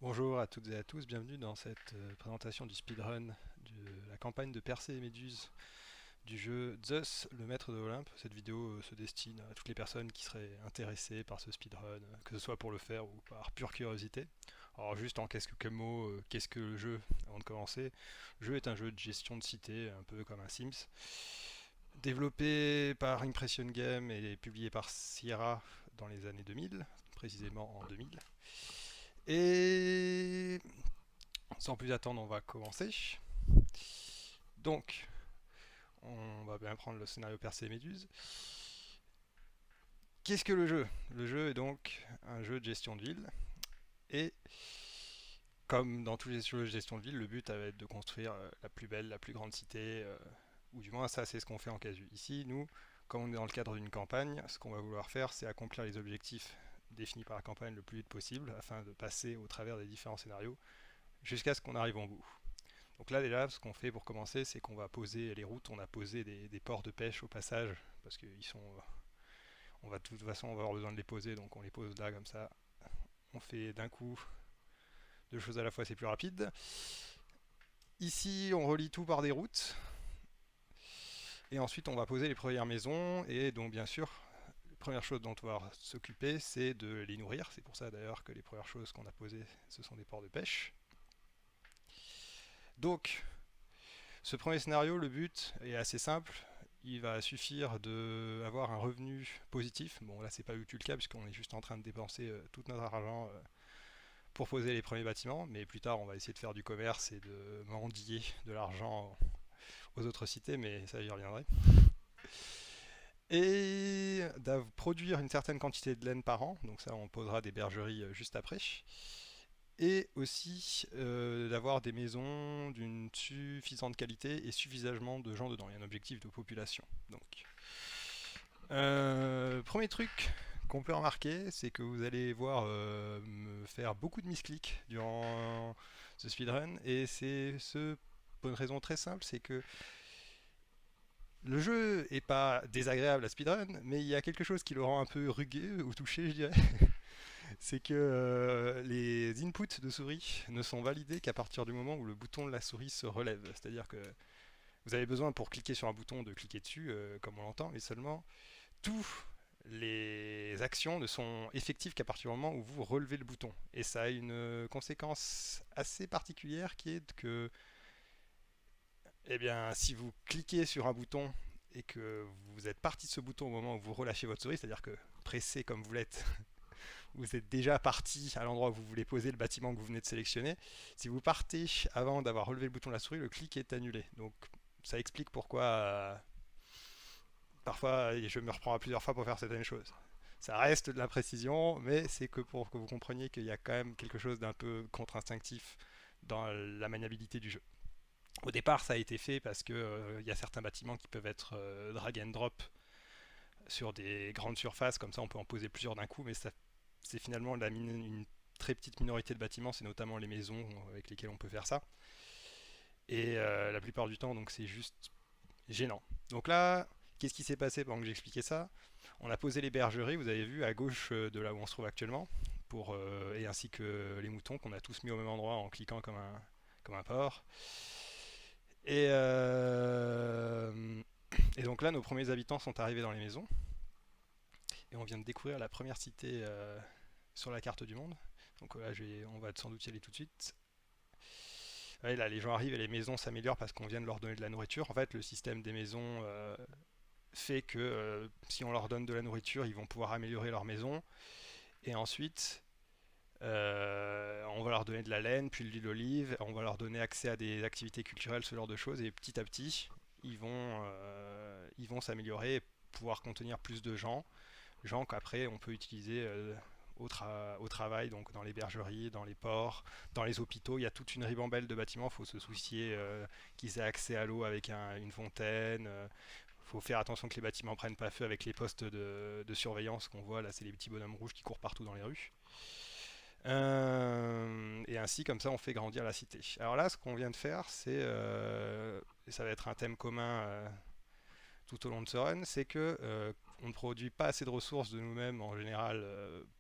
Bonjour à toutes et à tous, bienvenue dans cette présentation du speedrun de la campagne de Persée et Méduse du jeu Zeus, le maître de l'Olympe. Cette vidéo se destine à toutes les personnes qui seraient intéressées par ce speedrun, que ce soit pour le faire ou par pure curiosité. Alors juste en quelques mots, qu'est-ce que le jeu avant de commencer? Le jeu est un jeu de gestion de cité, un peu comme un Sims, développé par Impression Game et publié par Sierra dans les années 2000, précisément en 2000. Et sans plus attendre, on va commencer. Donc, on va bien prendre le scénario Persée et Méduse. Qu'est-ce que le jeu? Le jeu est donc un jeu de gestion de ville. Et comme dans tous les jeux de gestion de ville, le but va être de construire la plus belle, la plus grande cité, ou du moins ça c'est ce qu'on fait en casu. Ici, nous, comme on est dans le cadre d'une campagne, ce qu'on va vouloir faire, c'est accomplir les objectifs définis par la campagne le plus vite possible, afin de passer au travers des différents scénarios, jusqu'à ce qu'on arrive au bout. Donc là déjà, ce qu'on fait pour commencer, c'est qu'on va poser les routes, on a posé des ports de pêche au passage, parce qu'ils sont... On va de toute façon on va avoir besoin de les poser, donc on les pose là comme ça. On fait d'un coup deux choses à la fois, c'est plus rapide. Ici, on relie tout par des routes. Et ensuite, on va poser les premières maisons. Et donc, bien sûr, la première chose dont on va s'occuper, c'est de les nourrir. C'est pour ça d'ailleurs que les premières choses qu'on a posées, ce sont des ports de pêche. Donc, ce premier scénario, le but est assez simple. Il va suffire d'avoir un revenu positif. Bon, là, c'est pas du tout le cas, puisqu'on est juste en train de dépenser tout notre argent pour poser les premiers bâtiments. Mais plus tard, on va essayer de faire du commerce et de mendier de l'argent aux autres cités, mais ça, j'y reviendrai. Et de produire une certaine quantité de laine par an. Donc, ça, on posera des bergeries juste après. Et aussi d'avoir des maisons d'une suffisante qualité et suffisamment de gens dedans. Il y a un objectif de population. Donc, premier truc qu'on peut remarquer, c'est que vous allez voir me faire beaucoup de misclics durant ce speedrun. Et c'est ce pour une raison très simple, c'est que le jeu est pas désagréable à speedrun, mais il y a quelque chose qui le rend un peu rugueux ou touché, je dirais. C'est que les inputs de souris ne sont validés qu'à partir du moment où le bouton de la souris se relève. C'est-à-dire que vous avez besoin pour cliquer sur un bouton de cliquer dessus, comme on l'entend, mais seulement tous les actions ne sont effectives qu'à partir du moment où vous relevez le bouton. Et ça a une conséquence assez particulière qui est que, eh bien, si vous cliquez sur un bouton et que vous êtes parti de ce bouton au moment où vous relâchez votre souris, c'est-à-dire que pressé comme vous l'êtes, vous êtes déjà parti à l'endroit où vous voulez poser le bâtiment que vous venez de sélectionner. Si vous partez avant d'avoir relevé le bouton de la souris, le clic est annulé. Donc ça explique pourquoi parfois je me reprends à plusieurs fois pour faire certaines choses. Ça reste de la précision, mais c'est que pour que vous compreniez qu'il y a quand même quelque chose d'un peu contre-instinctif dans la maniabilité du jeu. Au départ, ça a été fait parce que y a certains bâtiments qui peuvent être drag and drop sur des grandes surfaces, comme ça on peut en poser plusieurs d'un coup, mais c'est finalement une très petite minorité de bâtiments, c'est notamment les maisons avec lesquelles on peut faire ça. Et la plupart du temps, donc c'est juste gênant. Donc là, qu'est-ce qui s'est passé pendant que j'expliquais ça? On a posé les bergeries, vous avez vu, à gauche de là où on se trouve actuellement, et ainsi que les moutons qu'on a tous mis au même endroit en cliquant comme un porc. Et, et donc là, nos premiers habitants sont arrivés dans les maisons, et on vient de découvrir la première cité sur la carte du monde. Donc là, on va sans doute y aller tout de suite. Ouais, là, les gens arrivent et les maisons s'améliorent parce qu'on vient de leur donner de la nourriture. En fait, le système des maisons fait que si on leur donne de la nourriture, ils vont pouvoir améliorer leur maison. Et ensuite, on va leur donner de la laine, puis de l'huile d'olive. On va leur donner accès à des activités culturelles, ce genre de choses. Et petit à petit, ils vont s'améliorer et pouvoir contenir plus de gens qu'après on peut utiliser au travail, donc dans les bergeries, dans les ports, dans les hôpitaux. Il y a toute une ribambelle de bâtiments. Il faut se soucier qu'ils aient accès à l'eau avec une fontaine. Il faut faire attention que les bâtiments ne prennent pas feu avec les postes de surveillance qu'on voit là, c'est les petits bonhommes rouges qui courent partout dans les rues. Et ainsi, comme ça, on fait grandir la cité. Alors là, ce qu'on vient de faire, et ça va être un thème commun tout au long de ce run, c'est que on ne produit pas assez de ressources de nous-mêmes en général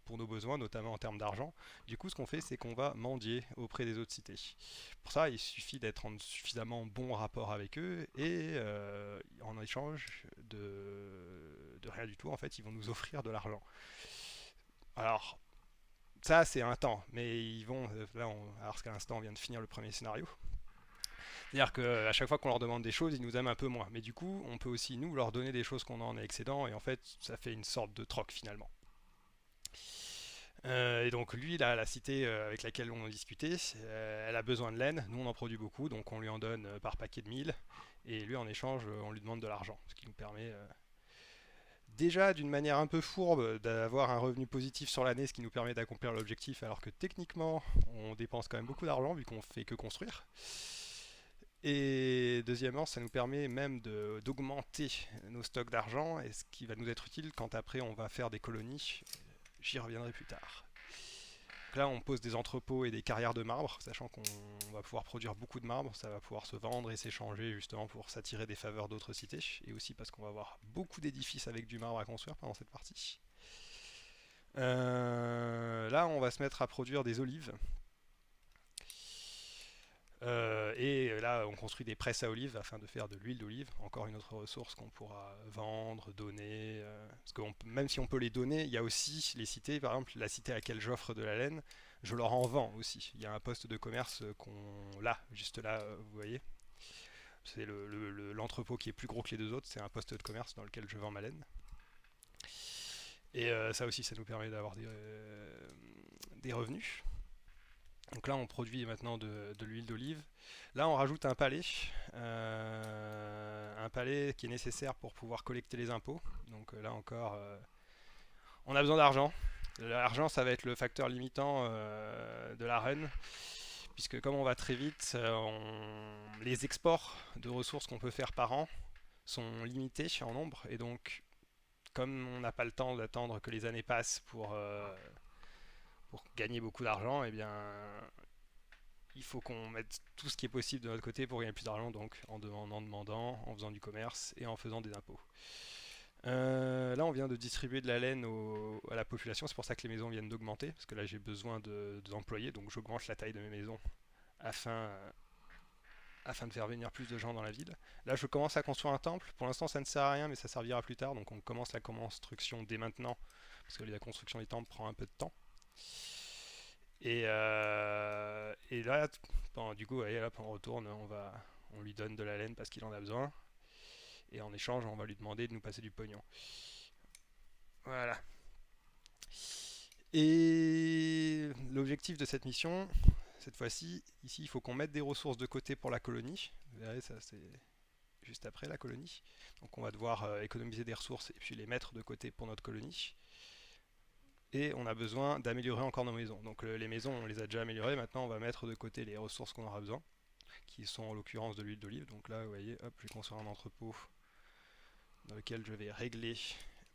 pour nos besoins, notamment en termes d'argent. Du coup, ce qu'on fait, c'est qu'on va mendier auprès des autres cités. Pour ça, il suffit d'être en suffisamment bon rapport avec eux et en échange de rien du tout, en fait, ils vont nous offrir de l'argent. Alors, ça, c'est un temps, mais ils vont. Là, alors qu'à l'instant, on vient de finir le premier scénario. C'est-à-dire qu'à chaque fois qu'on leur demande des choses, ils nous aiment un peu moins. Mais du coup, on peut aussi, nous, leur donner des choses qu'on a en excédent, et en fait, ça fait une sorte de troc finalement. Et donc, lui, là, la cité avec laquelle on discutait, elle a besoin de laine. Nous, on en produit beaucoup, donc on lui en donne par paquet de 1000. Et lui, en échange, on lui demande de l'argent. Ce qui nous permet déjà d'une manière un peu fourbe d'avoir un revenu positif sur l'année, ce qui nous permet d'accomplir l'objectif, alors que techniquement on dépense quand même beaucoup d'argent vu qu'on fait que construire. Et deuxièmement, ça nous permet même d'augmenter nos stocks d'argent, et ce qui va nous être utile quand après on va faire des colonies. J'y reviendrai plus tard. Donc là, on pose des entrepôts et des carrières de marbre, sachant qu'on va pouvoir produire beaucoup de marbre, ça va pouvoir se vendre et s'échanger justement pour s'attirer des faveurs d'autres cités, et aussi parce qu'on va avoir beaucoup d'édifices avec du marbre à construire pendant cette partie. Là, on va se mettre à produire des olives. Et là, on construit des presses à olives afin de faire de l'huile d'olive, encore une autre ressource qu'on pourra vendre, donner. Parce que même si on peut les donner, il y a aussi les cités, par exemple la cité à laquelle j'offre de la laine, je leur en vends aussi. Il y a un poste de commerce là, juste là, vous voyez. C'est l'entrepôt qui est plus gros que les deux autres, c'est un poste de commerce dans lequel je vends ma laine. Et ça aussi, ça nous permet d'avoir des revenus. Donc là, on produit maintenant de l'huile d'olive. Là, on rajoute un palais qui est nécessaire pour pouvoir collecter les impôts. Donc là encore, on a besoin d'argent. L'argent, ça va être le facteur limitant de la run, puisque comme on va très vite, les exports de ressources qu'on peut faire par an sont limités en nombre, et donc comme on n'a pas le temps d'attendre que les années passent pour gagner beaucoup d'argent, eh bien, il faut qu'on mette tout ce qui est possible de notre côté pour gagner plus d'argent, donc en demandant, en faisant du commerce et en faisant des impôts. Là, on vient de distribuer de la laine à la population, c'est pour ça que les maisons viennent d'augmenter, parce que là, j'ai besoin d'employés, donc j'augmente la taille de mes maisons afin, afin de faire venir plus de gens dans la ville. Là, je commence à construire un temple. Pour l'instant, ça ne sert à rien, mais ça servira plus tard, donc on commence la construction dès maintenant, parce que la construction des temples prend un peu de temps. Et là, bon, du coup, allez, hop, on retourne, on lui donne de la laine parce qu'il en a besoin. Et en échange, on va lui demander de nous passer du pognon. Voilà. Et l'objectif de cette mission, cette fois-ci, ici, il faut qu'on mette des ressources de côté pour la colonie. Vous verrez, ça c'est juste après la colonie. Donc on va devoir économiser des ressources et puis les mettre de côté pour notre colonie. Et on a besoin d'améliorer encore nos maisons. Donc les maisons, on les a déjà améliorées. Maintenant, on va mettre de côté les ressources qu'on aura besoin, qui sont en l'occurrence de l'huile d'olive. Donc là, vous voyez, hop, je vais construire un entrepôt dans lequel je vais régler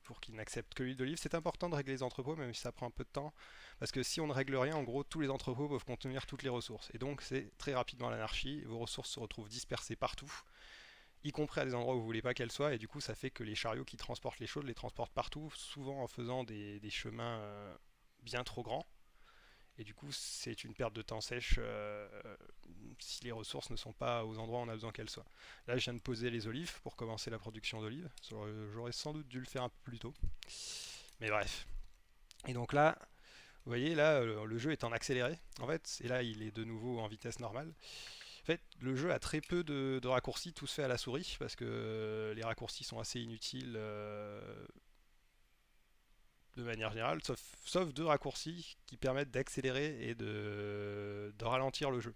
pour qu'il n'accepte que l'huile d'olive. C'est important de régler les entrepôts, même si ça prend un peu de temps, parce que si on ne règle rien, en gros, tous les entrepôts peuvent contenir toutes les ressources. Et donc, c'est très rapidement l'anarchie. Vos ressources se retrouvent dispersées partout, y compris à des endroits où vous ne voulez pas qu'elles soient, et du coup ça fait que les chariots qui transportent les choses les transportent partout, souvent en faisant des chemins bien trop grands, et du coup c'est une perte de temps sèche si les ressources ne sont pas aux endroits où on a besoin qu'elles soient. Là je viens de poser les olives pour commencer la production d'olives, j'aurais sans doute dû le faire un peu plus tôt, mais bref. Et donc là, vous voyez, là le jeu est en accéléré en fait, et là il est de nouveau en vitesse normale. En fait, le jeu a très peu de raccourcis, tout se fait à la souris, parce que les raccourcis sont assez inutiles de manière générale, sauf deux raccourcis qui permettent d'accélérer et de ralentir le jeu.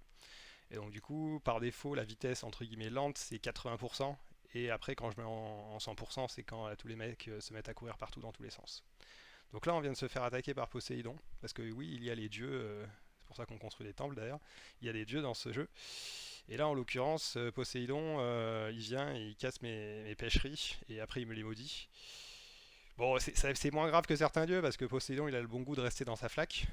Et donc du coup, par défaut, la vitesse entre guillemets lente, c'est 80%, et après quand je mets en 100%, c'est quand tous les mecs se mettent à courir partout dans tous les sens. Donc là, on vient de se faire attaquer par Poséidon, parce que oui, il y a les dieux, c'est pour ça qu'on construit des temples d'ailleurs, il y a des dieux dans ce jeu. Et là, en l'occurrence, Poséidon, il vient, il casse mes pêcheries, et après il me les maudit. Bon, c'est moins grave que certains dieux, parce que Poséidon, il a le bon goût de rester dans sa flaque.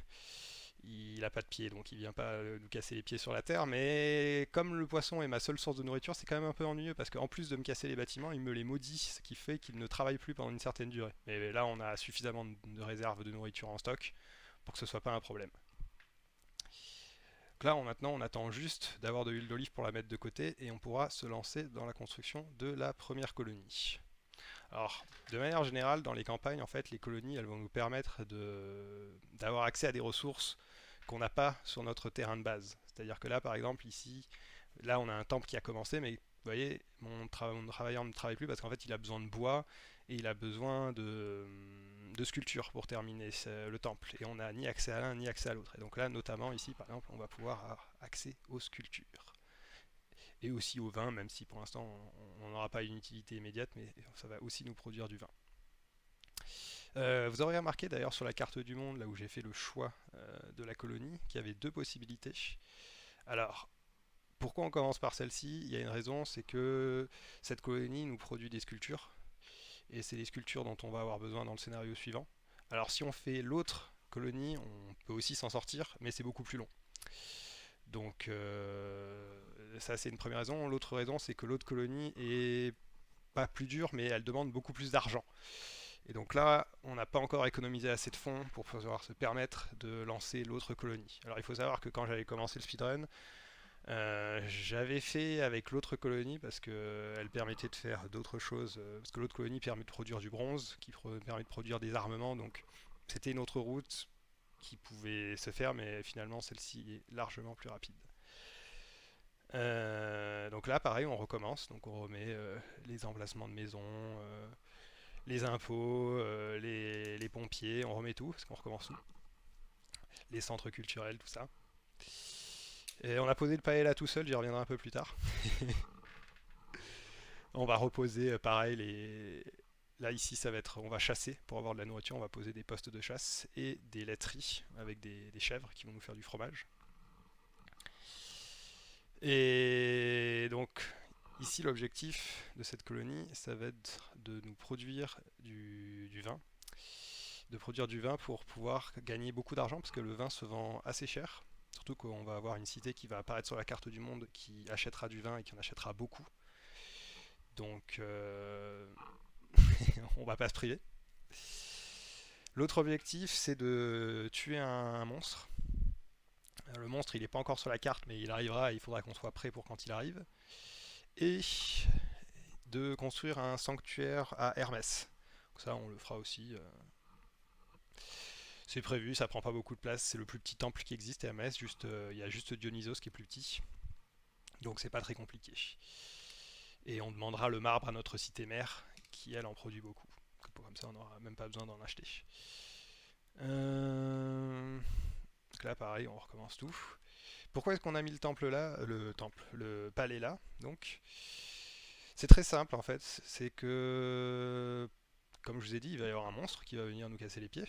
Il n'a pas de pieds, donc il vient pas nous casser les pieds sur la terre. Mais comme le poisson est ma seule source de nourriture, c'est quand même un peu ennuyeux parce qu'en plus de me casser les bâtiments, il me les maudit, ce qui fait qu'il ne travaille plus pendant une certaine durée. Mais là, on a suffisamment de réserves de nourriture en stock pour que ce soit pas un problème. Donc là, maintenant, on attend juste d'avoir de l'huile d'olive pour la mettre de côté et on pourra se lancer dans la construction de la première colonie. Alors, de manière générale, dans les campagnes, en fait, les colonies, elles vont nous permettre d'avoir accès à des ressources qu'on n'a pas sur notre terrain de base. C'est-à-dire que là, par exemple, ici, là, on a un temple qui a commencé, mais vous voyez, mon travailleur ne travaille plus parce qu'en fait, il a besoin de bois et il a besoin de sculptures pour terminer le temple. Et on n'a ni accès à l'un ni accès à l'autre. Et donc là, notamment ici, par exemple, on va pouvoir avoir accès aux sculptures et aussi au vin, même si pour l'instant on n'aura pas une utilité immédiate, mais ça va aussi nous produire du vin. Vous aurez remarqué d'ailleurs sur la carte du monde, là où j'ai fait le choix de la colonie, qu'il y avait deux possibilités. Alors, pourquoi on commence par celle-ci? Il y a une raison, c'est que cette colonie nous produit des sculptures, et c'est les sculptures dont on va avoir besoin dans le scénario suivant. Alors si on fait l'autre colonie, on peut aussi s'en sortir, mais c'est beaucoup plus long. Donc ça c'est une première raison. L'autre raison c'est que l'autre colonie est pas plus dure, mais elle demande beaucoup plus d'argent. Et donc là, on n'a pas encore économisé assez de fonds pour pouvoir se permettre de lancer l'autre colonie. Alors il faut savoir que quand j'avais commencé le speedrun, j'avais fait avec l'autre colonie parce qu'elle permettait de faire d'autres choses. Parce que l'autre colonie permet de produire du bronze, qui permet de produire des armements. Donc c'était une autre route qui pouvait se faire, mais finalement celle-ci est largement plus rapide. Donc là, pareil, on recommence. Donc on remet les emplacements de maison, les impôts, les pompiers, on remet tout, parce qu'on recommence tout. Les centres culturels, tout ça. Et on a posé le palais là tout seul, j'y reviendrai un peu plus tard. On va reposer pareil Là ici ça va être, on va chasser pour avoir de la nourriture, on va poser des postes de chasse et des laiteries avec des chèvres qui vont nous faire du fromage. Et donc ici l'objectif de cette colonie, ça va être de nous produire du vin, de produire du vin pour pouvoir gagner beaucoup d'argent parce que le vin se vend assez cher. Surtout qu'on va avoir une cité qui va apparaître sur la carte du monde qui achètera du vin et qui en achètera beaucoup. Donc on va pas se priver. L'autre objectif c'est de tuer un monstre. Le monstre il n'est pas encore sur la carte mais il arrivera et il faudra qu'on soit prêt pour quand il arrive. Et de construire un sanctuaire à Hermès. Donc ça on le fera aussi. C'est prévu, ça prend pas beaucoup de place, c'est le plus petit temple qui existe à Hermès, il y a juste Dionysos qui est plus petit. Donc c'est pas très compliqué. Et on demandera le marbre à notre cité mère, qui elle en produit beaucoup. Comme ça on n'aura même pas besoin d'en acheter. Donc là pareil, on recommence tout. Pourquoi est-ce qu'on a mis le temple là, le palais là? Donc c'est très simple en fait, c'est que comme je vous ai dit, il va y avoir un monstre qui va venir nous casser les pieds.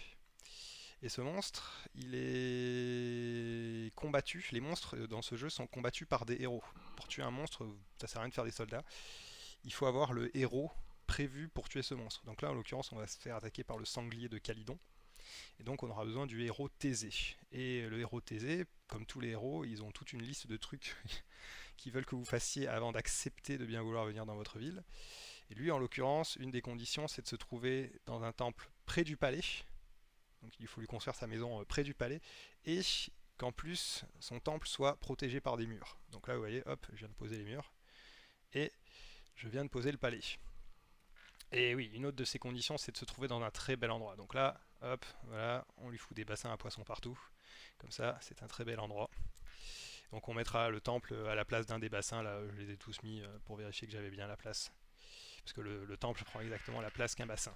Et ce monstre, il est combattu. Les monstres dans ce jeu sont combattus par des héros. Pour tuer un monstre, ça sert à rien de faire des soldats. Il faut avoir le héros prévu pour tuer ce monstre. Donc là, en l'occurrence, on va se faire attaquer par le sanglier de Calydon. Et donc, on aura besoin du héros Thésée. Et le héros Thésée, comme tous les héros, ils ont toute une liste de trucs qu'ils veulent que vous fassiez avant d'accepter de bien vouloir venir dans votre ville. Et lui, en l'occurrence, une des conditions, c'est de se trouver dans un temple près du palais. Donc il faut lui construire sa maison près du palais et qu'en plus son temple soit protégé par des murs. Donc là vous voyez, hop, je viens de poser les murs et je viens de poser le palais. Et oui, une autre de ces conditions c'est de se trouver dans un très bel endroit. Donc là, hop, voilà, on lui fout des bassins à poissons partout. Comme ça, c'est un très bel endroit. Donc on mettra le temple à la place d'un des bassins, là je les ai tous mis pour vérifier que j'avais bien la place. Parce que le temple prend exactement la place qu'un bassin.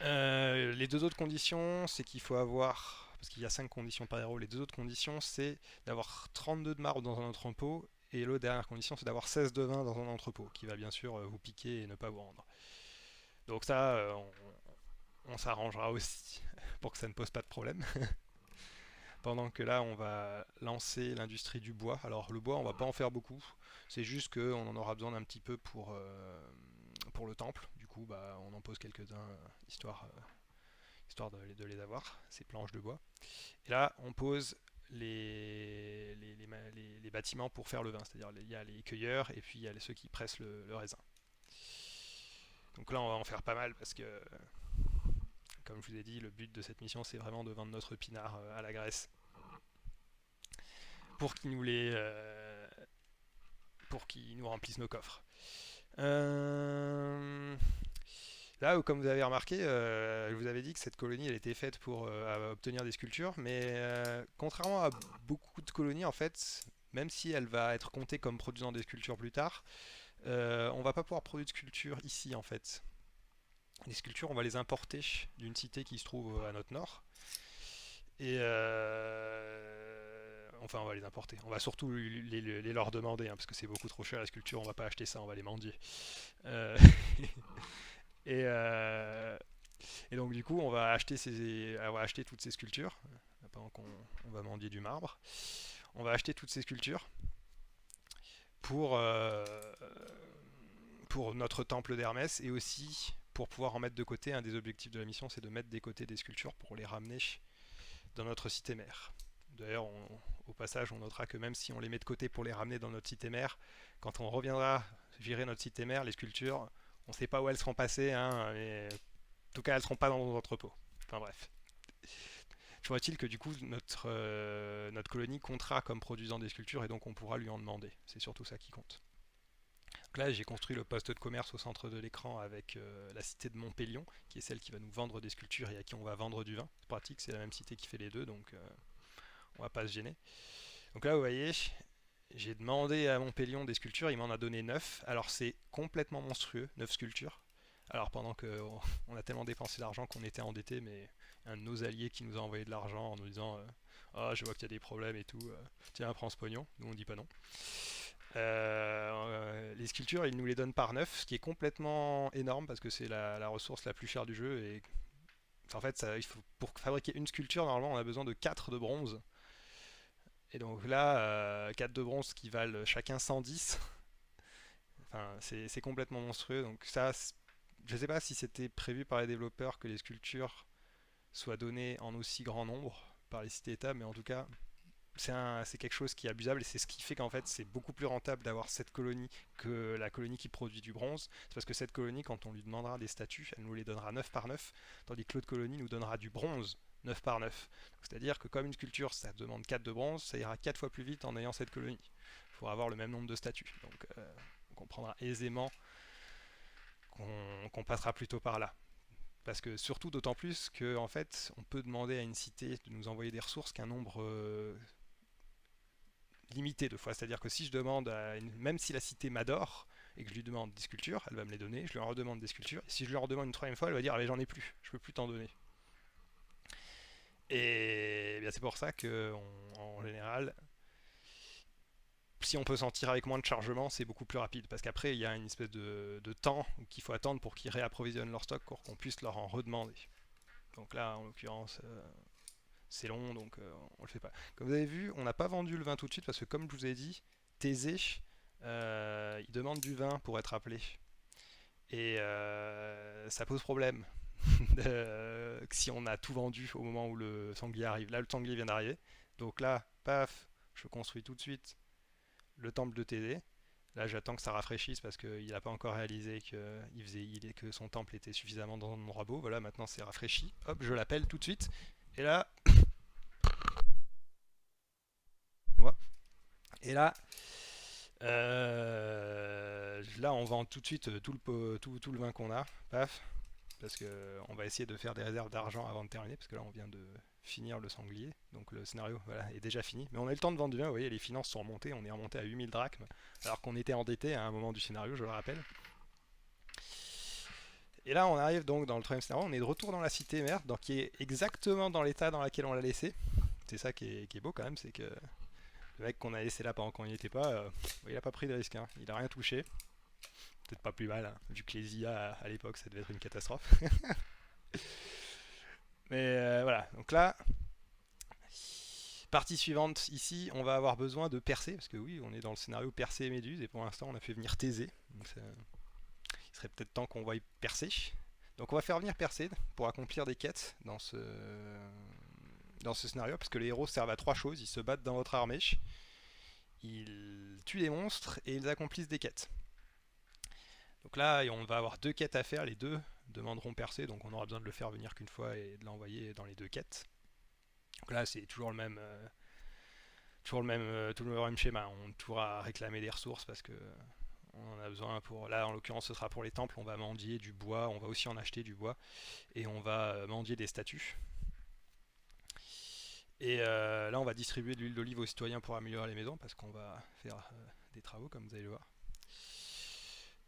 Les deux autres conditions, c'est qu'il faut avoir, parce qu'il y a 5 conditions par héros, les deux autres conditions, c'est d'avoir 32 de marbre dans un entrepôt, et l'autre dernière condition, c'est d'avoir 16 de vin dans un entrepôt, qui va bien sûr vous piquer et ne pas vous rendre. Donc ça, on s'arrangera aussi pour que ça ne pose pas de problème. Pendant que là, on va lancer l'industrie du bois. Alors le bois, on va pas en faire beaucoup, c'est juste qu'on en aura besoin d'un petit peu pour le temple. Du coup, bah, on en pose quelques-uns, histoire histoire de les avoir, ces planches de bois. Et là, on pose les bâtiments pour faire le vin, c'est-à-dire il y a les cueilleurs et puis il y a ceux qui pressent le raisin. Donc là, on va en faire pas mal parce que, comme je vous ai dit, le but de cette mission, c'est vraiment de vendre notre pinard à la Grèce pour qu'ils nous remplissent nos coffres. Là, comme vous avez remarqué, je vous avais dit que cette colonie, elle était faite pour obtenir des sculptures, mais contrairement à beaucoup de colonies, en fait, même si elle va être comptée comme produisant des sculptures plus tard, on va pas pouvoir produire de sculptures ici, en fait. Les sculptures, on va les importer d'une cité qui se trouve à notre nord. Et enfin, on va les importer. On va surtout les leur demander, hein, parce que c'est beaucoup trop cher la sculpture, on va pas acheter ça, on va les mendier. Euh, et, euh, et donc du coup, on va acheter toutes ces sculptures, pendant qu'on va mendier du marbre. On va acheter toutes ces sculptures pour, euh, pour notre temple d'Hermès et aussi pour pouvoir en mettre de côté. Un des objectifs de la mission, c'est de mettre de côté des sculptures pour les ramener dans notre cité mère. D'ailleurs, au passage, on notera que même si on les met de côté pour les ramener dans notre cité mère, quand on reviendra virer notre cité mère, les sculptures, on ne sait pas où elles seront passées, hein, mais en tout cas, elles ne seront pas dans nos entrepôts. Enfin bref. Toujours est-il que du coup, notre colonie comptera comme produisant des sculptures et donc on pourra lui en demander. C'est surtout ça qui compte. Donc là, j'ai construit le poste de commerce au centre de l'écran avec la cité de Montpellion, qui est celle qui va nous vendre des sculptures et à qui on va vendre du vin. C'est pratique, c'est la même cité qui fait les deux, donc on va pas se gêner. Donc là, vous voyez, j'ai demandé à Montpellion des sculptures, il m'en a donné 9. Alors c'est complètement monstrueux, 9 sculptures. Alors pendant qu'on a tellement dépensé d'argent qu'on était endetté, mais un de nos alliés qui nous a envoyé de l'argent en nous disant ah, je vois qu'il y a des problèmes et tout, tiens, prends ce pognon. Nous on dit pas non. Les sculptures, ils nous les donnent par 9, ce qui est complètement énorme parce que c'est la ressource la plus chère du jeu. Et en fait, pour fabriquer une sculpture, normalement, on a besoin de 4 de bronze. Et donc là, 4 de bronze qui valent chacun 110. Enfin, c'est complètement monstrueux. Donc ça, je sais pas si c'était prévu par les développeurs que les sculptures soient données en aussi grand nombre par les cités-états, mais en tout cas, c'est quelque chose qui est abusable et c'est ce qui fait qu'en fait c'est beaucoup plus rentable d'avoir cette colonie que la colonie qui produit du bronze. C'est parce que cette colonie, quand on lui demandera des statuts, elle nous les donnera 9 par 9, tandis que l'autre colonie nous donnera du bronze 9 par 9. C'est-à-dire que comme une sculpture ça demande 4 de bronze, ça ira 4 fois plus vite en ayant cette colonie. Il faudra avoir le même nombre de statuts. Donc on comprendra aisément qu'on passera plutôt par là. Parce que surtout d'autant plus que en fait on peut demander à une cité de nous envoyer des ressources qu'un nombre limité de fois. C'est-à-dire que si je demande même si la cité m'adore et que je lui demande des sculptures, elle va me les donner, je lui en redemande des sculptures, et si je lui en redemande une troisième fois, elle va dire ah, mais j'en ai plus, je peux plus t'en donner. Et bien c'est pour ça que en général, si on peut s'en tirer avec moins de chargement, c'est beaucoup plus rapide. Parce qu'après, il y a une espèce de temps qu'il faut attendre pour qu'ils réapprovisionnent leur stock pour qu'on puisse leur en redemander. Donc là, en l'occurrence, c'est long, donc on le fait pas. Comme vous avez vu, on n'a pas vendu le vin tout de suite parce que comme je vous ai dit, Thésée, il demande du vin pour être appelé. Et ça pose problème si on a tout vendu au moment où le sanglier arrive. Là, le sanglier vient d'arriver. Donc là, paf, je construis tout de suite le temple de Thésée. Là, j'attends que ça rafraîchisse parce qu'il n'a pas encore réalisé que son temple était suffisamment dans un endroit beau. Voilà, maintenant c'est rafraîchi. Hop, je l'appelle tout de suite. Et là, Et là, là, on vend tout de suite tout le vin qu'on a, paf, parce que on va essayer de faire des réserves d'argent avant de terminer, parce que là, on vient de finir le sanglier, donc le scénario voilà, est déjà fini. Mais on a eu le temps de vendre du vin, vous voyez, les finances sont remontées, on est remonté à 8000 drachmes, alors qu'on était endetté à un moment du scénario, je le rappelle. Et là, on arrive donc dans le troisième scénario, on est de retour dans la cité mère, donc qui est exactement dans l'état dans lequel on l'a laissé. C'est ça qui est beau quand même, c'est que le mec qu'on a laissé là pendant qu'on n'y était pas, il a pas pris de risque, hein. Il a rien touché. Peut-être pas plus mal, hein, vu que les IA à l'époque ça devait être une catastrophe. Mais voilà, donc là, partie suivante, ici on va avoir besoin de percer, parce que oui, on est dans le scénario percer et méduse, et pour l'instant on a fait venir Thésée. Donc il serait peut-être temps qu'on voie percer. Donc on va faire venir Persée pour accomplir des quêtes dans ce scénario, parce que les héros servent à trois choses. Ils se battent dans votre armée, ils tuent des monstres et ils accomplissent des quêtes. Donc là, on va avoir deux quêtes à faire, les deux demanderont Persée, donc on aura besoin de le faire venir qu'une fois et de l'envoyer dans les deux quêtes. Donc là, c'est toujours le même, tout le même schéma. On pourra réclamer des ressources parce que on en a besoin pour. Là, en l'occurrence, ce sera pour les temples. On va mendier du bois, on va aussi en acheter du bois et on va mendier des statues. Et là, on va distribuer de l'huile d'olive aux citoyens pour améliorer les maisons parce qu'on va faire des travaux, comme vous allez le voir.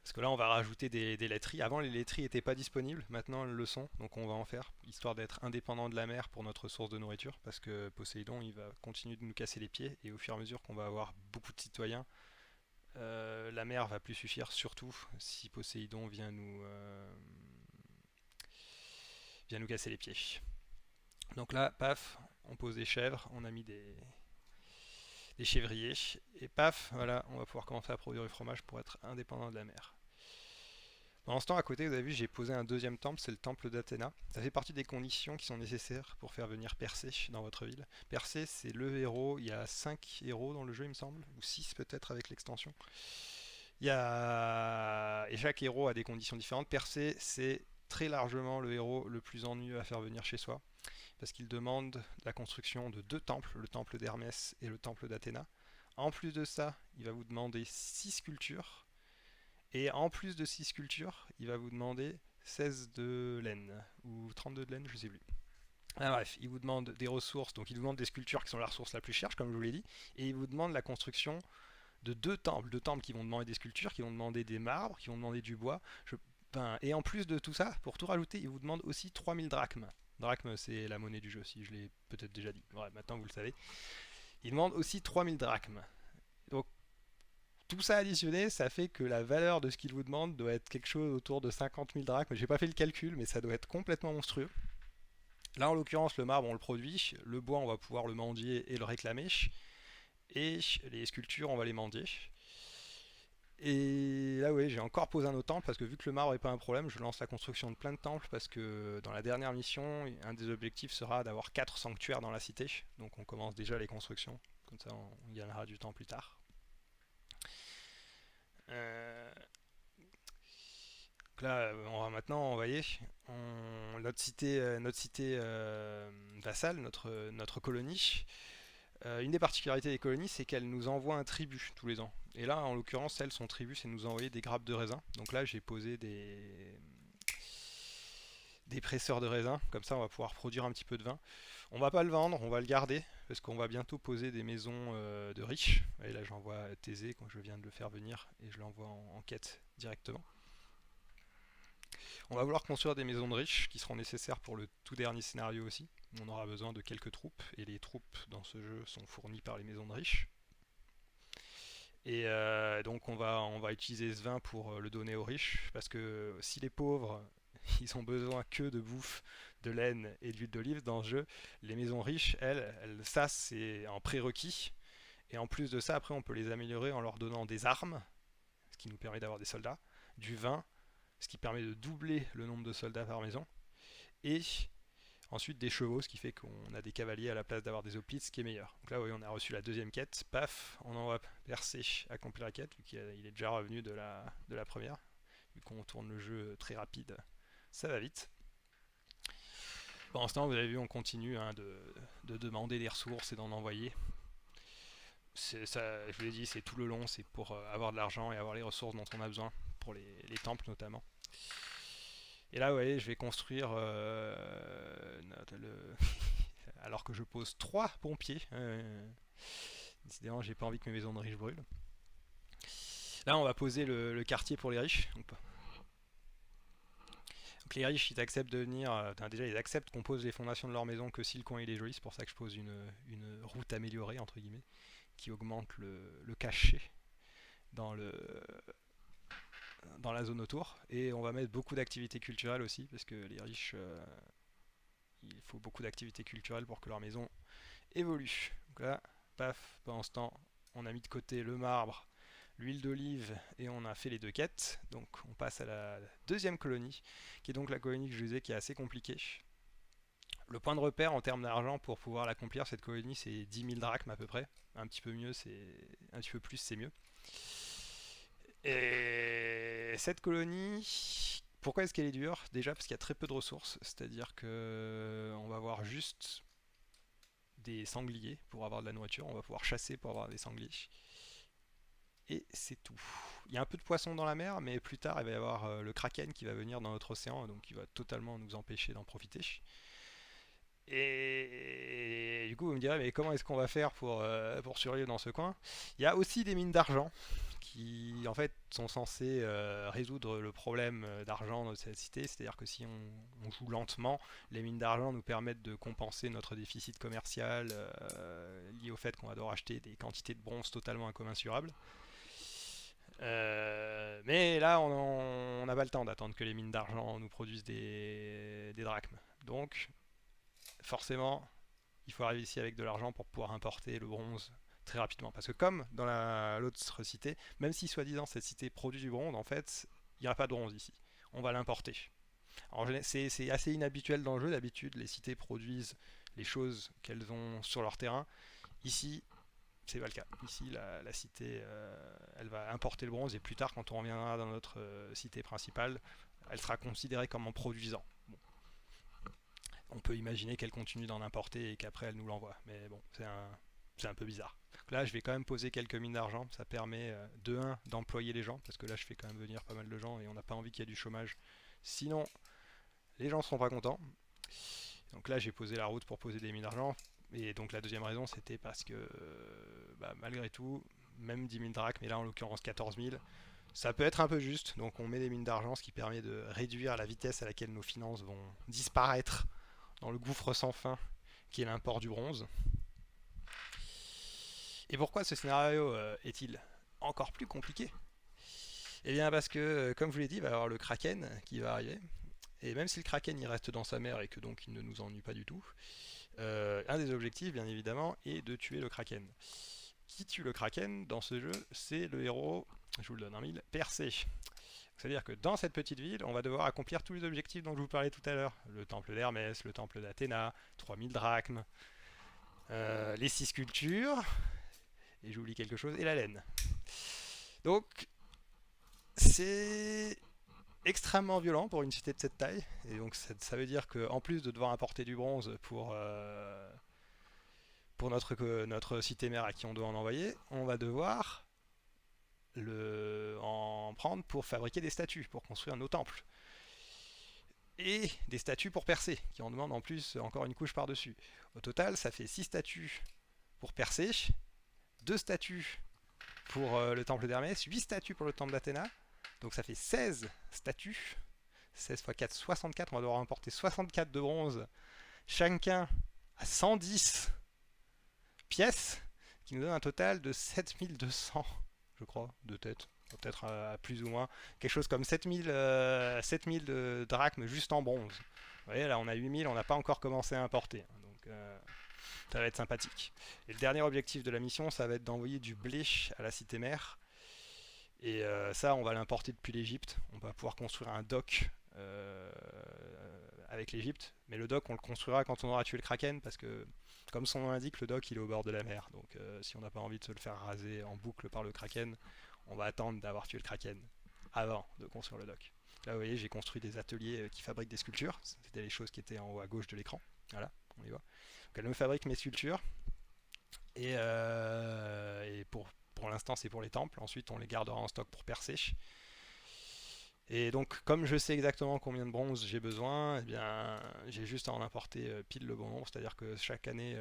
Parce que là, on va rajouter des laiteries. Avant, les laiteries n'étaient pas disponibles, maintenant elles le sont, donc on va en faire, histoire d'être indépendant de la mer pour notre source de nourriture, parce que Poséidon, il va continuer de nous casser les pieds, et au fur et à mesure qu'on va avoir beaucoup de citoyens, la mer va plus suffire, surtout si Poséidon vient nous casser les pieds. Donc là, paf, on pose des chèvres, on a mis des chèvriers, et paf, voilà, on va pouvoir commencer à produire du fromage pour être indépendant de la mer. Pendant ce temps, à côté, vous avez vu, j'ai posé un deuxième temple, c'est le temple d'Athéna. Ça fait partie des conditions qui sont nécessaires pour faire venir Persée dans votre ville. Persée, c'est le héros, il y a 5 héros dans le jeu, il me semble, ou 6 peut-être avec l'extension. Et chaque héros a des conditions différentes. Persée, c'est très largement le héros le plus ennuyeux à faire venir chez soi, parce qu'il demande la construction de deux temples, le temple d'Hermès et le temple d'Athéna. En plus de ça, il va vous demander 6 sculptures. Et en plus de 6 sculptures, il va vous demander 16 de laine, ou 32 de laine, je sais plus. Ah, bref, il vous demande des ressources, donc il vous demande des sculptures qui sont la ressource la plus chère, comme je vous l'ai dit, et il vous demande la construction de deux temples qui vont demander des sculptures, qui vont demander des marbres, qui vont demander du bois. Et en plus de tout ça, pour tout rajouter, il vous demande aussi 3000 drachmes. Drachmes, c'est la monnaie du jeu, si je l'ai peut-être déjà dit. Ouais, maintenant vous le savez. Il demande aussi 3000 drachmes. Donc tout ça additionné, ça fait que la valeur de ce qu'il vous demande doit être quelque chose autour de 50 000 drachmes. J'ai pas fait le calcul, mais ça doit être complètement monstrueux. Là, en l'occurrence, le marbre, on le produit. Le bois, on va pouvoir le mendier et le réclamer. Et les sculptures, on va les mendier. Et là, oui, j'ai encore posé un autre temple parce que vu que le marbre n'est pas un problème, je lance la construction de plein de temples parce que dans la dernière mission, un des objectifs sera d'avoir 4 sanctuaires dans la cité. Donc on commence déjà les constructions. Comme ça, on gagnera du temps plus tard. Euh, Donc là, on va maintenant envoyer notre cité vassale, notre colonie. Une des particularités des colonies, c'est qu'elles nous envoient un tribut tous les ans. Et là, en l'occurrence, son tribut, c'est nous envoyer des grappes de raisin. Donc là, j'ai posé des presseurs de raisin. Comme ça, on va pouvoir produire un petit peu de vin. On va pas le vendre, on va le garder. Parce qu'on va bientôt poser des maisons de riches. Et là, j'envoie Thésée quand je viens de le faire venir. Et je l'envoie en quête directement. On va vouloir construire des maisons de riches qui seront nécessaires pour le tout dernier scénario aussi. On aura besoin de quelques troupes et les troupes dans ce jeu sont fournies par les maisons de riches. Et donc on va utiliser ce vin pour le donner aux riches parce que si les pauvres ils ont besoin que de bouffe, de laine et d'huile d'olive dans ce jeu, les maisons riches ça c'est en prérequis. Et en plus de ça, après on peut les améliorer en leur donnant des armes, ce qui nous permet d'avoir des soldats, du vin, ce qui permet de doubler le nombre de soldats par maison, et ensuite des chevaux, ce qui fait qu'on a des cavaliers à la place d'avoir des hoplites, ce qui est meilleur. Donc là, oui, on a reçu la deuxième quête, paf, on envoie Persée accomplir la quête, vu qu'il est déjà revenu de la première, vu qu'on tourne le jeu très rapide, ça va vite. Pendant ce temps, vous avez vu, on continue de demander des ressources et d'en envoyer. Ça, je vous l'ai dit, c'est tout le long, c'est pour avoir de l'argent et avoir les ressources dont on a besoin, pour les temples notamment. Et là, vous voyez, je vais construire alors que je pose 3 pompiers. Décidément, j'ai pas envie que mes maisons de riches brûlent. Là, on va poser le quartier pour les riches. Donc les riches, ils acceptent de venir. Déjà, ils acceptent qu'on pose les fondations de leur maison que si le coin il est joli. C'est pour ça que je pose une route améliorée, entre guillemets, qui augmente le cachet dans la zone autour. Et on va mettre beaucoup d'activités culturelles aussi, parce que les riches, il faut beaucoup d'activités culturelles pour que leur maison évolue. Donc là, paf, pendant ce temps, on a mis de côté le marbre, l'huile d'olive et on a fait les deux quêtes. Donc on passe à la deuxième colonie, qui est donc la colonie que je vous disais qui est assez compliquée. Le point de repère en termes d'argent pour pouvoir l'accomplir, cette colonie, c'est 10 000 drachmes à peu près. Un petit peu mieux, un petit peu plus, c'est mieux. Et cette colonie, pourquoi est-ce qu'elle est dure? Déjà parce qu'il y a très peu de ressources, c'est-à-dire que on va avoir juste des sangliers pour avoir de la nourriture, on va pouvoir chasser pour avoir des sangliers. Et c'est tout. Il y a un peu de poissons dans la mer, mais plus tard il va y avoir le kraken qui va venir dans notre océan, donc il va totalement nous empêcher d'en profiter. Et du coup, vous me direz, mais comment est-ce qu'on va faire pour survivre dans ce coin? Il y a aussi des mines d'argent qui, en fait, sont censées résoudre le problème d'argent de cette cité. C'est-à-dire que si on joue lentement, les mines d'argent nous permettent de compenser notre déficit commercial lié au fait qu'on va devoir acheter des quantités de bronze totalement incommensurables. Mais là, on n'a pas le temps d'attendre que les mines d'argent nous produisent des drachmes. Donc, forcément, il faut arriver ici avec de l'argent pour pouvoir importer le bronze très rapidement. Parce que comme dans l'autre cité, même si soi-disant cette cité produit du bronze, en fait, il n'y a pas de bronze ici. On va l'importer. C'est assez inhabituel dans le jeu. D'habitude, les cités produisent les choses qu'elles ont sur leur terrain. Ici, c'est pas le cas. Ici, la cité, elle va importer le bronze et plus tard, quand on reviendra dans notre cité principale, elle sera considérée comme en produisant. Bon, on peut imaginer qu'elle continue d'en importer et qu'après elle nous l'envoie. Mais bon, c'est un peu bizarre. Donc là, je vais quand même poser quelques mines d'argent. Ça permet de 1 d'employer les gens, parce que là, je fais quand même venir pas mal de gens et on n'a pas envie qu'il y ait du chômage. Sinon, les gens ne seront pas contents. Donc là, j'ai posé la route pour poser des mines d'argent. Et donc la deuxième raison, c'était parce que malgré tout, même 10 000 drachmes, mais là en l'occurrence 14 000, ça peut être un peu juste. Donc on met des mines d'argent, ce qui permet de réduire la vitesse à laquelle nos finances vont disparaître dans le gouffre sans fin qui est l'import du bronze. Et pourquoi ce scénario est-il encore plus compliqué? Eh bien parce que, comme je vous l'ai dit, il va y avoir le Kraken qui va arriver. Et même si le Kraken il reste dans sa mer et que donc il ne nous ennuie pas du tout, un des objectifs bien évidemment est de tuer le Kraken. Qui tue le Kraken dans ce jeu? C'est le héros, je vous le donne en mille, Persée. C'est-à-dire que dans cette petite ville, on va devoir accomplir tous les objectifs dont je vous parlais tout à l'heure. Le temple d'Hermès, le temple d'Athéna, 3000 drachmes, les 6 sculptures, et j'oublie quelque chose, et la laine. Donc, c'est extrêmement violent pour une cité de cette taille, et donc ça veut dire qu'en plus de devoir importer du bronze pour notre cité mère à qui on doit en envoyer, on va devoir en prendre pour fabriquer des statues, pour construire nos temples. Et des statues pour percer, qui en demandent en plus encore une couche par-dessus. Au total, ça fait 6 statues pour percer, 2 statues pour le temple d'Hermès, 8 statues pour le temple d'Athéna. Donc ça fait 16 statues. 16 x 4, 64. On va devoir importer 64 de bronze, chacun à 110 pièces, qui nous donne un total de 7200, je crois, de tête. Peut-être plus ou moins. Quelque chose comme 7000 de drachmes juste en bronze. Vous voyez, là on a 8000, on n'a pas encore commencé à importer. Donc ça va être sympathique. Et le dernier objectif de la mission, ça va être d'envoyer du blé à la cité mère. Et ça, on va l'importer depuis l'Égypte. On va pouvoir construire un dock avec l'Égypte. Mais le dock, on le construira quand on aura tué le Kraken, parce que, comme son nom l'indique, le dock, il est au bord de la mer. Donc si on n'a pas envie de se le faire raser en boucle par le Kraken, on va attendre d'avoir tué le Kraken avant de construire le dock. Là, vous voyez, j'ai construit des ateliers qui fabriquent des sculptures. C'était les choses qui étaient en haut à gauche de l'écran. Voilà, on y voit. Donc, elle me fabrique mes sculptures. Et pour l'instant, c'est pour les temples. Ensuite, on les gardera en stock pour percer. Et donc, comme je sais exactement combien de bronze j'ai besoin, eh bien, j'ai juste à en importer pile le bon nombre. C'est-à-dire que chaque année,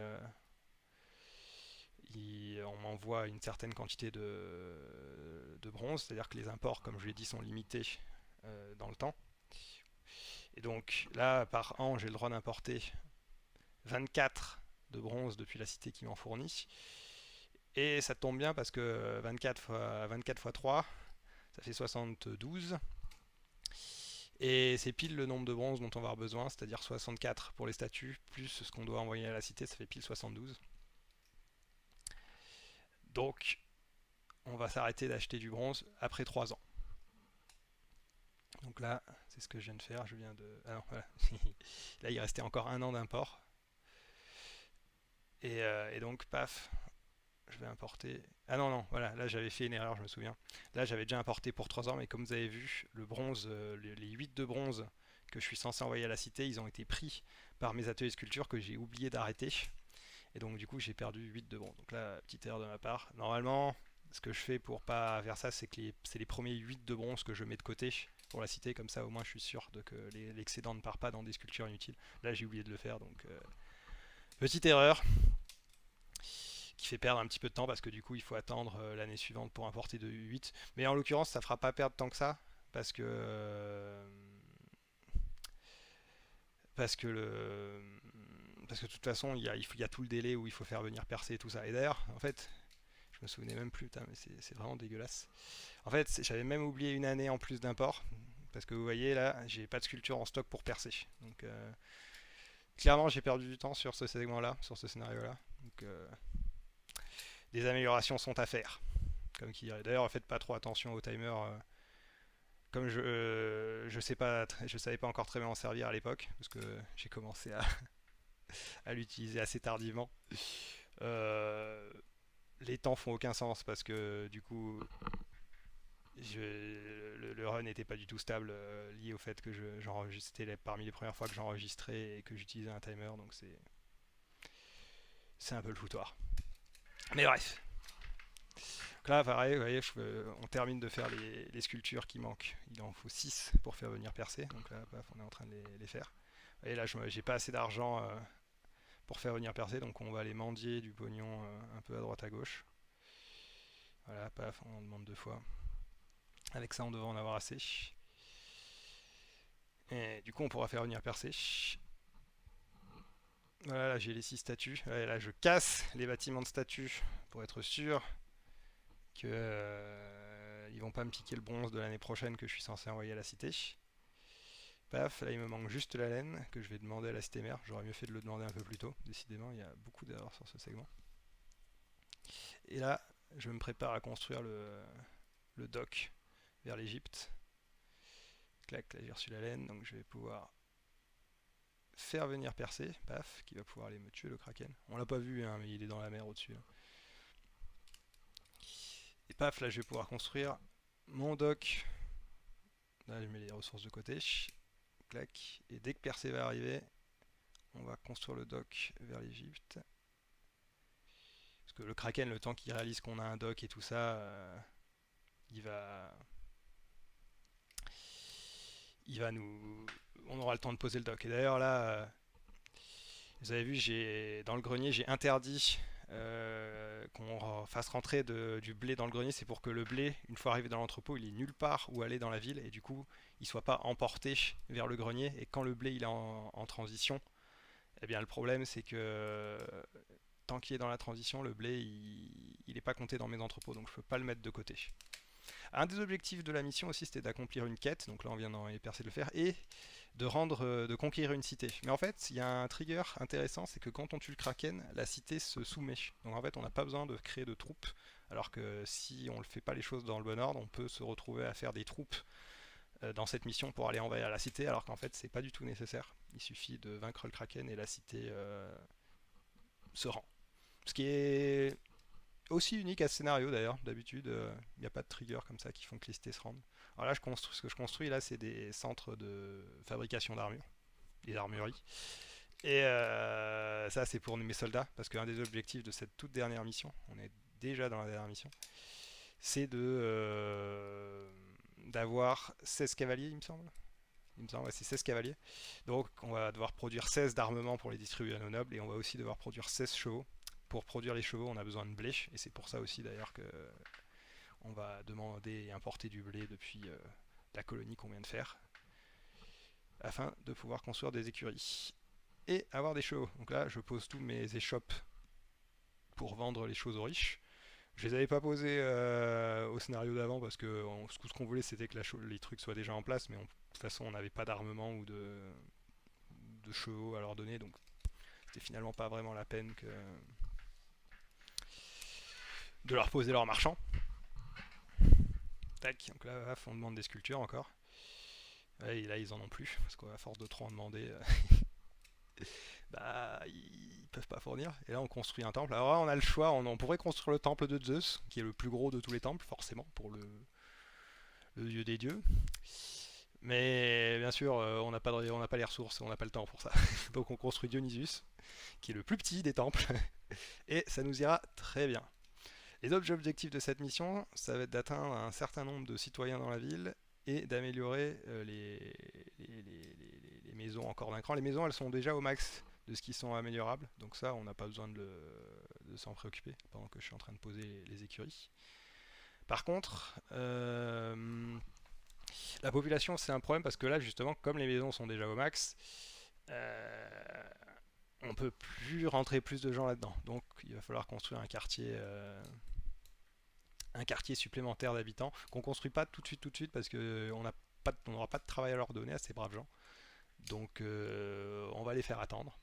on m'envoie une certaine quantité de bronze. C'est-à-dire que les imports, comme je l'ai dit, sont limités dans le temps. Et donc, là, par an, j'ai le droit d'importer 24 de bronze depuis la cité qui m'en fournit. Et ça tombe bien parce que 24 x 3, ça fait 72. Et c'est pile le nombre de bronze dont on va avoir besoin, c'est-à-dire 64 pour les statues, plus ce qu'on doit envoyer à la cité, ça fait pile 72. Donc, on va s'arrêter d'acheter du bronze après 3 ans. Donc là, c'est ce que je viens de faire. Je viens de. Ah non, voilà. Là, il restait encore un an d'import. Et donc, paf, je vais importer. Ah non, non, voilà, là j'avais fait une erreur, je me souviens. Là, j'avais déjà importé pour 3 ans, mais comme vous avez vu, le bronze, les 8 de bronze que je suis censé envoyer à la cité, ils ont été pris par mes ateliers de sculpture que j'ai oublié d'arrêter. Et donc, du coup, j'ai perdu 8 de bronze. Donc là, petite erreur de ma part. Normalement, ce que je fais pour pas faire ça, c'est que c'est les premiers 8 de bronze que je mets de côté pour la cité. Comme ça, au moins, je suis sûr que l'excédent ne part pas dans des sculptures inutiles. Là, j'ai oublié de le faire, donc petite erreur qui fait perdre un petit peu de temps parce que du coup, il faut attendre l'année suivante pour importer de 8. Mais en l'occurrence, ça fera pas perdre tant que ça parce que parce que le parce que de toute façon, il y a tout le délai où il faut faire venir percer et tout ça. Et d'ailleurs, en fait, je me souvenais même plus, putain, mais c'est vraiment dégueulasse. En fait, j'avais même oublié une année en plus d'import. Parce que vous voyez là, j'ai pas de sculpture en stock pour percer. Donc clairement, j'ai perdu du temps sur ce segment-là, sur ce scénario-là. Donc des améliorations sont à faire. Comme qui dirait. D'ailleurs, faites pas trop attention au timer. Comme je sais pas, je savais pas encore très bien en servir à l'époque, parce que j'ai commencé à l'utiliser assez tardivement. Euh, les temps font aucun sens parce que du coup le run n'était pas du tout stable lié au fait que c'était parmi les premières fois que j'enregistrais et que j'utilisais un timer, donc c'est un peu le foutoir. Mais bref. Donc là, pareil, vous voyez, on termine de faire les sculptures qui manquent. Il en faut 6 pour faire venir percer. Donc là, paf, on est en train de les faire. Vous voyez, là, j'ai pas assez d'argent pour faire venir percer, donc on va aller mendier du pognon un peu à droite à gauche. Voilà, paf, on en demande 2 fois. Avec ça, on devrait en avoir assez. Et du coup, on pourra faire venir percer. Voilà, là j'ai les 6 statues. Là, je casse les bâtiments de statues pour être sûr que ils vont pas me piquer le bronze de l'année prochaine que je suis censé envoyer à la cité. Paf, là il me manque juste la laine que je vais demander à la cité mère. J'aurais mieux fait de le demander un peu plus tôt. Décidément, il y a beaucoup d'erreurs sur ce segment. Et là, je me prépare à construire le dock vers l'Egypte. Clac, là j'ai reçu la laine, donc je vais pouvoir faire venir percer, paf, qui va pouvoir aller me tuer le kraken. On l'a pas vu, hein, mais il est dans la mer au-dessus. Là. Et paf, là je vais pouvoir construire mon dock. Là je mets les ressources de côté. Clac. Et dès que percer va arriver, on va construire le dock vers l'Egypte. Parce que le kraken, le temps qu'il réalise qu'on a un dock et tout ça, il va. Il va nous. On aura le temps de poser le dock. Et d'ailleurs là, vous avez vu, dans le grenier, j'ai interdit qu'on fasse rentrer du blé dans le grenier. C'est pour que le blé, une fois arrivé dans l'entrepôt, il est nulle part où aller dans la ville et du coup, il soit pas emporté vers le grenier. Et quand le blé il est en transition, eh bien le problème c'est que tant qu'il est dans la transition, le blé il est pas compté dans mes entrepôts, donc je peux pas le mettre de côté. Un des objectifs de la mission aussi, c'était d'accomplir une quête. Donc là, on vient dans les percées de le faire et de conquérir une cité. Mais en fait, il y a un trigger intéressant, c'est que quand on tue le kraken, la cité se soumet. Donc en fait, on n'a pas besoin de créer de troupes, alors que si on ne fait pas les choses dans le bon ordre, on peut se retrouver à faire des troupes dans cette mission pour aller envahir la cité, alors qu'en fait, c'est pas du tout nécessaire. Il suffit de vaincre le kraken et la cité se rend. Ce qui est aussi unique à ce scénario d'ailleurs. D'habitude, il n'y a pas de trigger comme ça qui font que les cités se rendent. Alors là, ce que je construis là, c'est des centres de fabrication d'armures, des armureries. Et ça, c'est pour mes soldats, parce qu'un des objectifs de cette toute dernière mission, on est déjà dans la dernière mission, c'est d'avoir 16 cavaliers, il me semble. Il me semble, ouais, c'est 16 cavaliers. Donc, on va devoir produire 16 d'armement pour les distribuer à nos nobles, et on va aussi devoir produire 16 chevaux. Pour produire les chevaux, on a besoin de blé, et c'est pour ça aussi d'ailleurs que on va demander et importer du blé depuis la colonie qu'on vient de faire, afin de pouvoir construire des écuries et avoir des chevaux. Donc là, je pose tous mes échoppes pour vendre les choses aux riches. Je les avais pas posées au scénario d'avant parce que ce qu'on voulait c'était que les trucs soient déjà en place, mais de toute façon on n'avait pas d'armement ou de chevaux à leur donner, donc c'était finalement pas vraiment la peine de leur poser leurs marchands. Tac, donc là, on demande des sculptures encore. Ouais, et là, ils en ont plus, parce qu'à force de trop en demander, bah, ils peuvent pas fournir. Et là, on construit un temple. Alors là, on a le choix, on pourrait construire le temple de Zeus, qui est le plus gros de tous les temples, forcément, pour le dieu des dieux. Mais bien sûr, on n'a pas les ressources, on n'a pas le temps pour ça. Donc on construit Dionysus, qui est le plus petit des temples, et ça nous ira très bien. Les autres objectifs de cette mission, ça va être d'atteindre un certain nombre de citoyens dans la ville et d'améliorer les maisons encore d'un cran. Les maisons, elles sont déjà au max de ce qui sont améliorables, donc ça, on n'a pas besoin de s'en préoccuper pendant que je suis en train de poser les écuries. Par contre, la population, c'est un problème parce que là, justement, comme les maisons sont déjà au max, euh, on peut plus rentrer plus de gens là-dedans. Donc, il va falloir construire un quartier supplémentaire d'habitants qu'on construit pas tout de suite parce que on n'aura pas de travail à leur donner à ces braves gens. Donc, on va les faire attendre.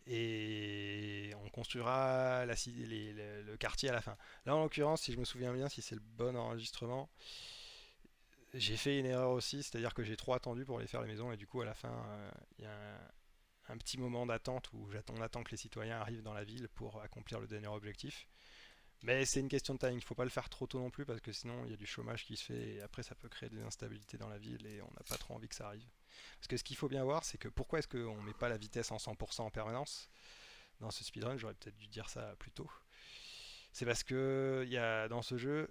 Et on construira le quartier à la fin. Là, en l'occurrence, si je me souviens bien, si c'est le bon enregistrement, j'ai fait une erreur aussi, c'est-à-dire que j'ai trop attendu pour aller faire les maisons et du coup à la fin il y a un petit moment d'attente où on attend que les citoyens arrivent dans la ville pour accomplir le dernier objectif. Mais c'est une question de timing, il ne faut pas le faire trop tôt non plus parce que sinon il y a du chômage qui se fait et après ça peut créer des instabilités dans la ville et on n'a pas trop envie que ça arrive. Parce que ce qu'il faut bien voir, c'est que pourquoi est-ce qu'on ne met pas la vitesse en 100% en permanence dans ce speedrun, j'aurais peut-être dû dire ça plus tôt. C'est parce que dans ce jeu,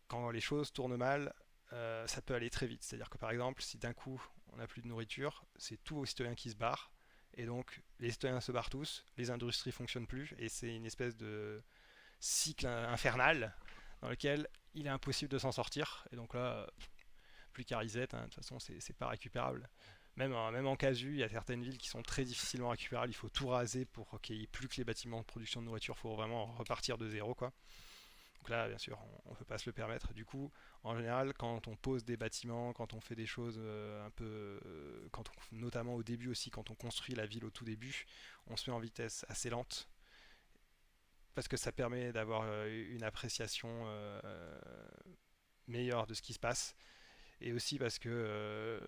quand les choses tournent mal, ça peut aller très vite. C'est-à-dire que par exemple, si d'un coup on n'a plus de nourriture, c'est tous vos citoyens qui se barrent. Et donc les citoyens se barrent tous, les industries fonctionnent plus, et c'est une espèce de cycle infernal dans lequel il est impossible de s'en sortir. Et donc là, plus qu'à reset, hein, de toute façon c'est pas récupérable. Même en casu, il y a certaines villes qui sont très difficilement récupérables. Il faut tout raser pour qu'il n'y ait plus que les bâtiments de production de nourriture. Il faut vraiment repartir de zéro, quoi. Donc là, bien sûr, on ne peut pas se le permettre. Du coup, en général, quand on pose des bâtiments, quand on fait des choses un peu, notamment au début aussi, quand on construit la ville au tout début, on se met en vitesse assez lente parce que ça permet d'avoir une appréciation meilleure de ce qui se passe et aussi parce que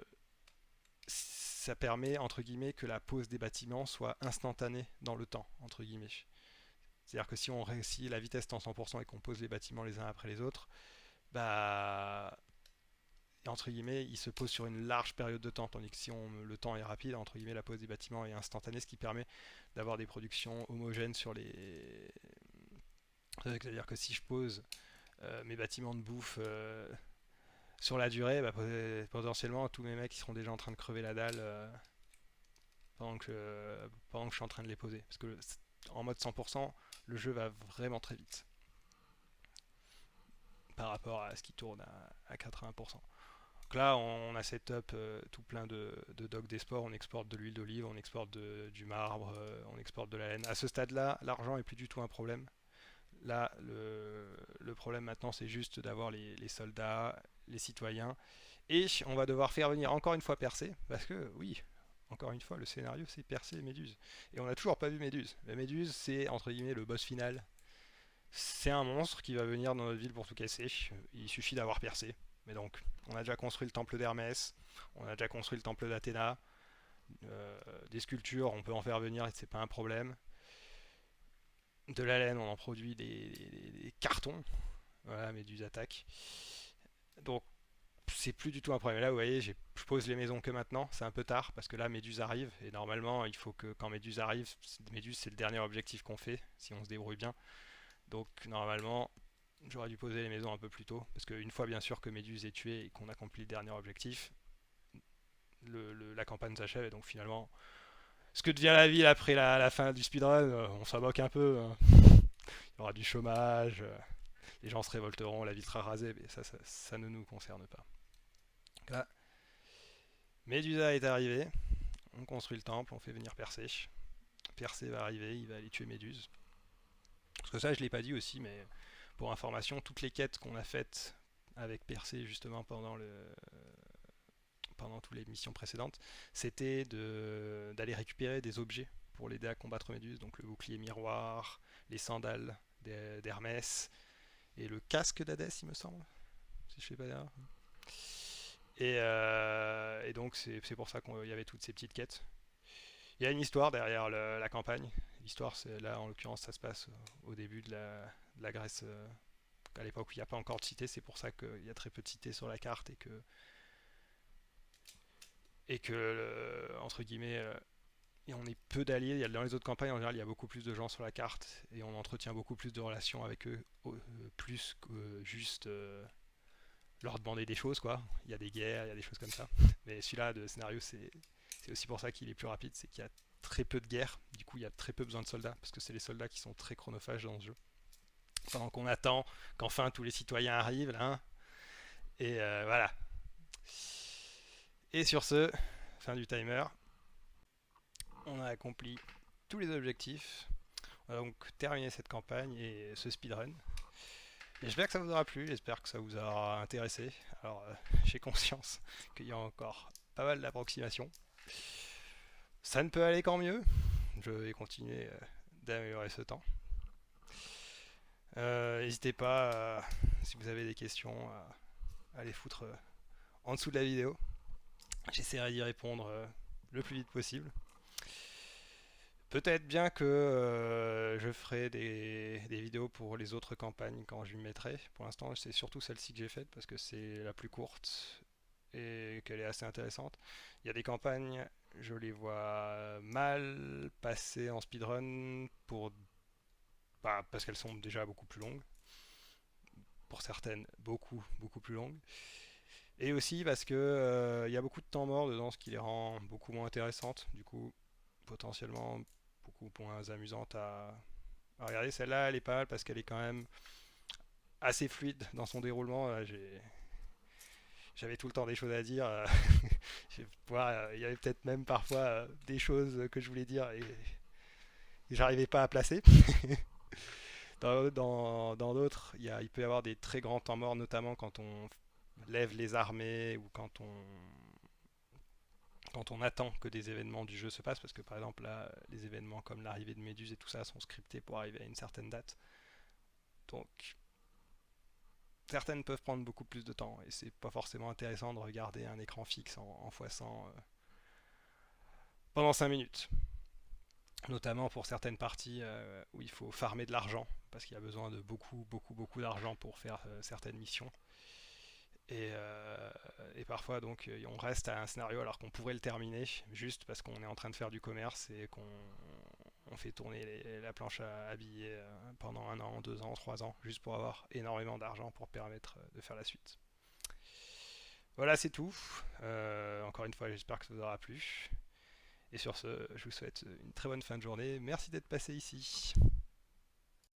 ça permet entre guillemets que la pose des bâtiments soit instantanée dans le temps entre guillemets. C'est-à-dire que si on réussit la vitesse en 100% et qu'on pose les bâtiments les uns après les autres, bah entre guillemets, il se pose sur une large période de temps, tandis que si le temps est rapide, entre guillemets, la pose des bâtiments est instantanée, ce qui permet d'avoir des productions homogènes sur les. C'est-à-dire que si je pose mes bâtiments de bouffe sur la durée, bah, potentiellement tous mes mecs ils seront déjà en train de crever la dalle pendant que je suis en train de les poser. Parce que en mode 100%, le jeu va vraiment très vite par rapport à ce qui tourne à 80%. Donc là, on a setup tout plein de docks des sports, on exporte de l'huile d'olive, on exporte du marbre, on exporte de la laine. À ce stade-là, l'argent est plus du tout un problème. Là, le problème maintenant, c'est juste d'avoir les soldats, les citoyens. Et on va devoir faire venir encore une fois Persée, parce que oui, encore une fois, le scénario c'est Persée et Méduse. Et on n'a toujours pas vu Méduse. La Méduse, c'est entre guillemets le boss final. C'est un monstre qui va venir dans notre ville pour tout casser. Il suffit d'avoir Persée. Mais donc, on a déjà construit le temple d'Hermès, on a déjà construit le temple d'Athéna. Des sculptures, on peut en faire venir et c'est pas un problème. De la laine, on en produit des cartons. Voilà, Méduse attaque. Donc, c'est plus du tout un problème. Là, vous voyez, je pose les maisons que maintenant. C'est un peu tard parce que là, Méduse arrive. Et normalement, il faut que quand Méduse arrive, Méduse, c'est le dernier objectif qu'on fait, si on se débrouille bien. Donc, normalement, j'aurais dû poser les maisons un peu plus tôt. Parce qu'une fois, bien sûr, que Méduse est tuée et qu'on accomplit le dernier objectif, la campagne s'achève. Et donc, finalement, ce que devient la ville après la fin du speedrun, on s'en moque un peu. Il y aura du chômage, les gens se révolteront, la ville sera rasée, mais ça ne nous concerne pas. Donc là, Médusa est arrivé, on construit le temple, on fait venir Persée. Persée va arriver, il va aller tuer Méduse. Parce que ça, je ne l'ai pas dit aussi, mais pour information, toutes les quêtes qu'on a faites avec Persée justement pendant toutes les missions précédentes, c'était d'aller récupérer des objets pour l'aider à combattre Méduse, donc le bouclier miroir, les sandales d'Hermès, et le casque d'Hadès, il me semble, si je fais pas d'erreur. Et donc c'est pour ça qu'il y avait toutes ces petites quêtes. Il y a une histoire derrière la campagne. L'histoire, c'est là en l'occurrence, ça se passe au début de la Grèce, à l'époque où il n'y a pas encore de cité. C'est pour ça qu'il y a très peu de cités sur la carte et que entre guillemets, et on est peu d'alliés. Dans les autres campagnes, en général, il y a beaucoup plus de gens sur la carte et on entretient beaucoup plus de relations avec eux, plus que juste leur demander des choses, quoi. Il y a des guerres, il y a des choses comme ça. Mais celui-là de scénario, c'est aussi pour ça qu'il est plus rapide, c'est qu'il y a très peu de guerres. Du coup, il y a très peu besoin de soldats parce que c'est les soldats qui sont très chronophages dans ce jeu. Pendant qu'on attend qu'enfin tous les citoyens arrivent, là. Hein. Et voilà. Et sur ce, fin du timer. On a accompli tous les objectifs. On va donc terminer cette campagne et ce speedrun. Et j'espère que ça vous aura plu, j'espère que ça vous aura intéressé. Alors, j'ai conscience qu'il y a encore pas mal d'approximations. Ça ne peut aller qu'en mieux. Je vais continuer d'améliorer ce temps. N'hésitez pas, si vous avez des questions, à les foutre en dessous de la vidéo. J'essaierai d'y répondre le plus vite possible. Peut-être bien que je ferai des vidéos pour les autres campagnes quand je m'y mettrai. Pour l'instant, c'est surtout celle-ci que j'ai faite parce que c'est la plus courte et qu'elle est assez intéressante. Il y a des campagnes, je les vois mal passer en speedrun parce qu'elles sont déjà beaucoup plus longues. Pour certaines, beaucoup plus longues. Et aussi parce que il y a beaucoup de temps mort dedans, ce qui les rend beaucoup moins intéressantes. Du coup, potentiellement beaucoup moins amusante à regarder. Celle-là, elle est pas mal parce qu'elle est quand même assez fluide dans son déroulement. J'avais tout le temps des choses à dire. Il y avait peut-être même parfois des choses que je voulais dire et j'arrivais pas à placer. Dans d'autres, il peut y avoir des très grands temps morts, notamment quand on lève les armées ou quand on attend que des événements du jeu se passent, parce que par exemple là, les événements comme l'arrivée de Méduse et tout ça sont scriptés pour arriver à une certaine date. Donc certaines peuvent prendre beaucoup plus de temps et c'est pas forcément intéressant de regarder un écran fixe en x100 pendant 5 minutes. Notamment pour certaines parties où il faut farmer de l'argent, parce qu'il y a besoin de beaucoup d'argent pour faire certaines missions. Et parfois donc on reste à un scénario alors qu'on pourrait le terminer juste parce qu'on est en train de faire du commerce et qu'on fait tourner la planche à billets pendant 1 an, 2 ans, 3 ans, juste pour avoir énormément d'argent pour permettre de faire la suite. Voilà, c'est tout. Encore une fois, j'espère que ça vous aura plu. Et sur ce, je vous souhaite une très bonne fin de journée. Merci d'être passé ici.